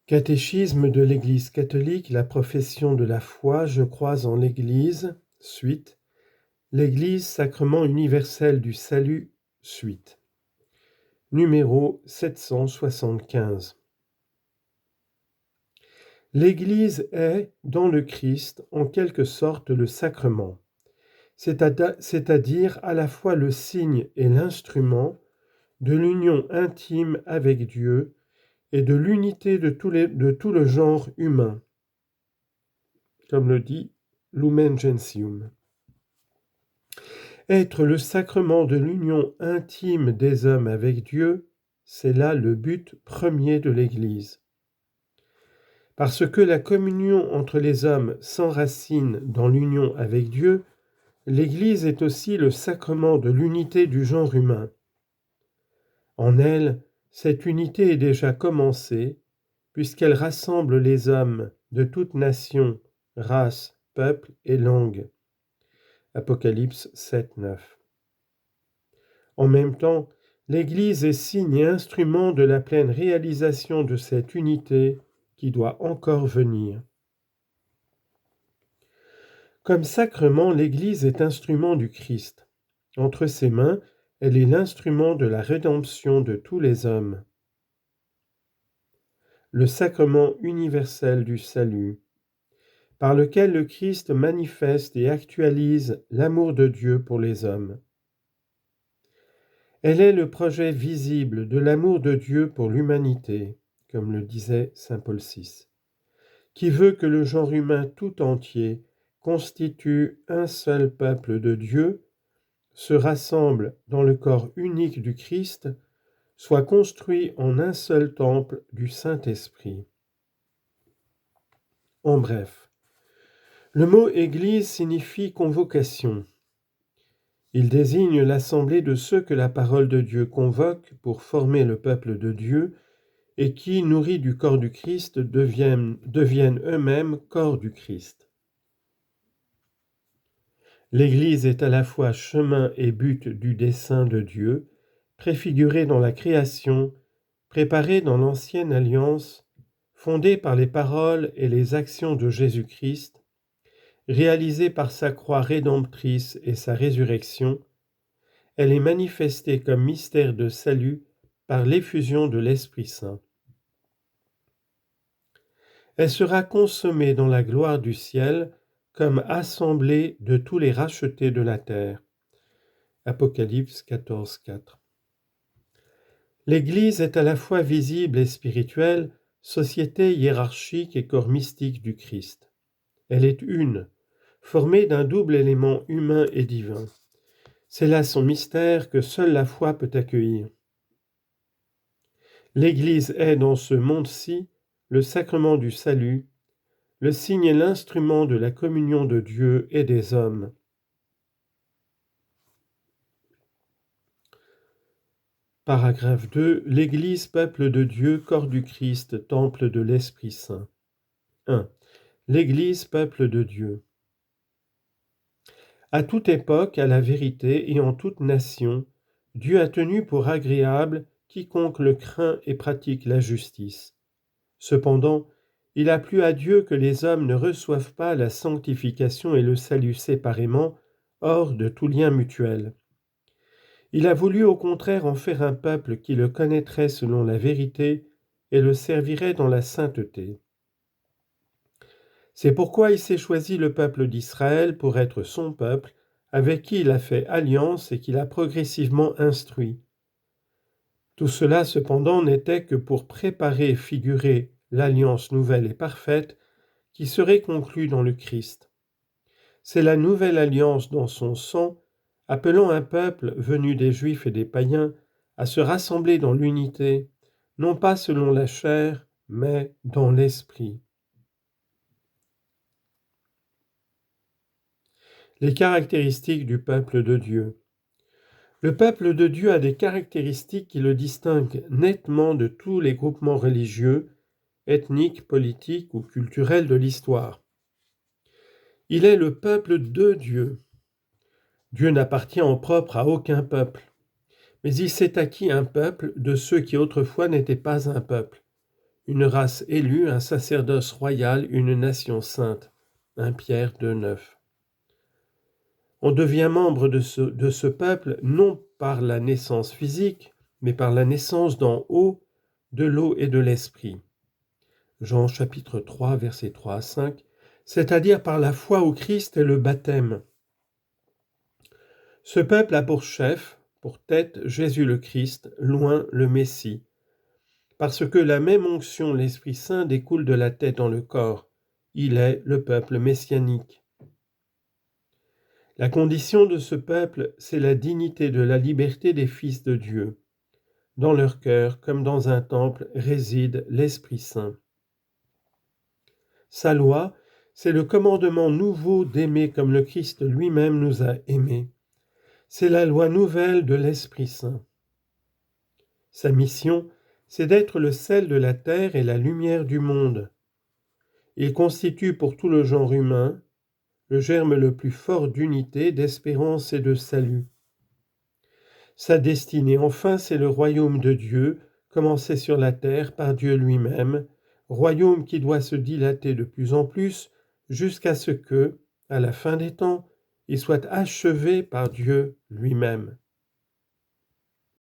Catéchisme de l'Église catholique, la profession de la foi, je crois en l'Église, suite. L'Église, sacrement universel du salut, suite. Numéro 775. L'Église est, dans le Christ, en quelque sorte le sacrement, c'est-à-dire à la fois le signe et l'instrument de l'union intime avec Dieu et de l'unité de tout le genre humain, comme le dit Lumen Gentium. Être le sacrement de l'union intime des hommes avec Dieu, c'est là le but premier de l'Église. Parce que la communion entre les hommes s'enracine dans l'union avec Dieu, l'Église est aussi le sacrement de l'unité du genre humain. En elle, cette unité est déjà commencée, puisqu'elle rassemble les hommes de toutes nations, races, peuples et langues. Apocalypse 7, 9. En même temps, l'Église est signe et instrument de la pleine réalisation de cette unité qui doit encore venir. Comme sacrement, l'Église est instrument du Christ. Entre ses mains, elle est l'instrument de la rédemption de tous les hommes. Le sacrement universel du salut, par lequel le Christ manifeste et actualise l'amour de Dieu pour les hommes. Elle est le projet visible de l'amour de Dieu pour l'humanité, comme le disait saint Paul VI, qui veut que le genre humain tout entier constitue un seul peuple de Dieu, se rassemble dans le corps unique du Christ, soit construit en un seul temple du Saint-Esprit. En bref, le mot Église signifie convocation. Il désigne l'assemblée de ceux que la parole de Dieu convoque pour former le peuple de Dieu et qui, nourris du corps du Christ, deviennent eux-mêmes corps du Christ. L'Église est à la fois chemin et but du dessein de Dieu, préfiguré dans la création, préparé dans l'ancienne alliance, fondée par les paroles et les actions de Jésus-Christ, réalisée par sa croix rédemptrice et sa résurrection. Elle est manifestée comme mystère de salut par l'effusion de l'Esprit Saint. Elle sera consommée dans la gloire du ciel comme assemblée de tous les rachetés de la terre. Apocalypse 14, 4. L'Église est à la fois visible et spirituelle, société hiérarchique et corps mystique du Christ. Elle est une, formée d'un double élément humain et divin. C'est là son mystère que seule la foi peut accueillir. L'Église est dans ce monde-ci le sacrement du salut, le signe et l'instrument de la communion de Dieu et des hommes. Paragraphe 2. L'Église, peuple de Dieu, corps du Christ, temple de l'Esprit Saint. 1. L'Église, peuple de Dieu. À toute époque, à la vérité et en toute nation, Dieu a tenu pour agréable quiconque le craint et pratique la justice. Cependant, il a plu à Dieu que les hommes ne reçoivent pas la sanctification et le salut séparément, hors de tout lien mutuel. Il a voulu au contraire en faire un peuple qui le connaîtrait selon la vérité et le servirait dans la sainteté. C'est pourquoi il s'est choisi le peuple d'Israël pour être son peuple, avec qui il a fait alliance et qu'il a progressivement instruit. Tout cela cependant n'était que pour préparer et figurer l'alliance nouvelle et parfaite qui serait conclue dans le Christ. C'est la nouvelle alliance dans son sang, appelant un peuple venu des Juifs et des païens à se rassembler dans l'unité, non pas selon la chair, mais dans l'esprit. Les caractéristiques du peuple de Dieu. Le peuple de Dieu a des caractéristiques qui le distinguent nettement de tous les groupements religieux, ethniques, politiques ou culturels de l'histoire. Il est le peuple de Dieu. Dieu n'appartient en propre à aucun peuple, mais il s'est acquis un peuple de ceux qui autrefois n'étaient pas un peuple, une race élue, un sacerdoce royal, une nation sainte. 1 Pierre 2,9. On devient membre de ce peuple non par la naissance physique, mais par la naissance d'en haut, de l'eau et de l'esprit. Jean chapitre 3, versets 3 à 5, c'est-à-dire par la foi au Christ et le baptême. Ce peuple a pour chef, pour tête, Jésus le Christ, loin le Messie, parce que la même onction, l'Esprit Saint, découle de la tête dans le corps. Il est le peuple messianique. La condition de ce peuple, c'est la dignité de la liberté des fils de Dieu. Dans leur cœur, comme dans un temple, réside l'Esprit Saint. Sa loi, c'est le commandement nouveau d'aimer comme le Christ lui-même nous a aimés. C'est la loi nouvelle de l'Esprit Saint. Sa mission, c'est d'être le sel de la terre et la lumière du monde. Il constitue pour tout le genre humain le germe le plus fort d'unité, d'espérance et de salut. Sa destinée, enfin, c'est le royaume de Dieu, commencé sur la terre par Dieu lui-même, royaume qui doit se dilater de plus en plus jusqu'à ce que, à la fin des temps, il soit achevé par Dieu lui-même.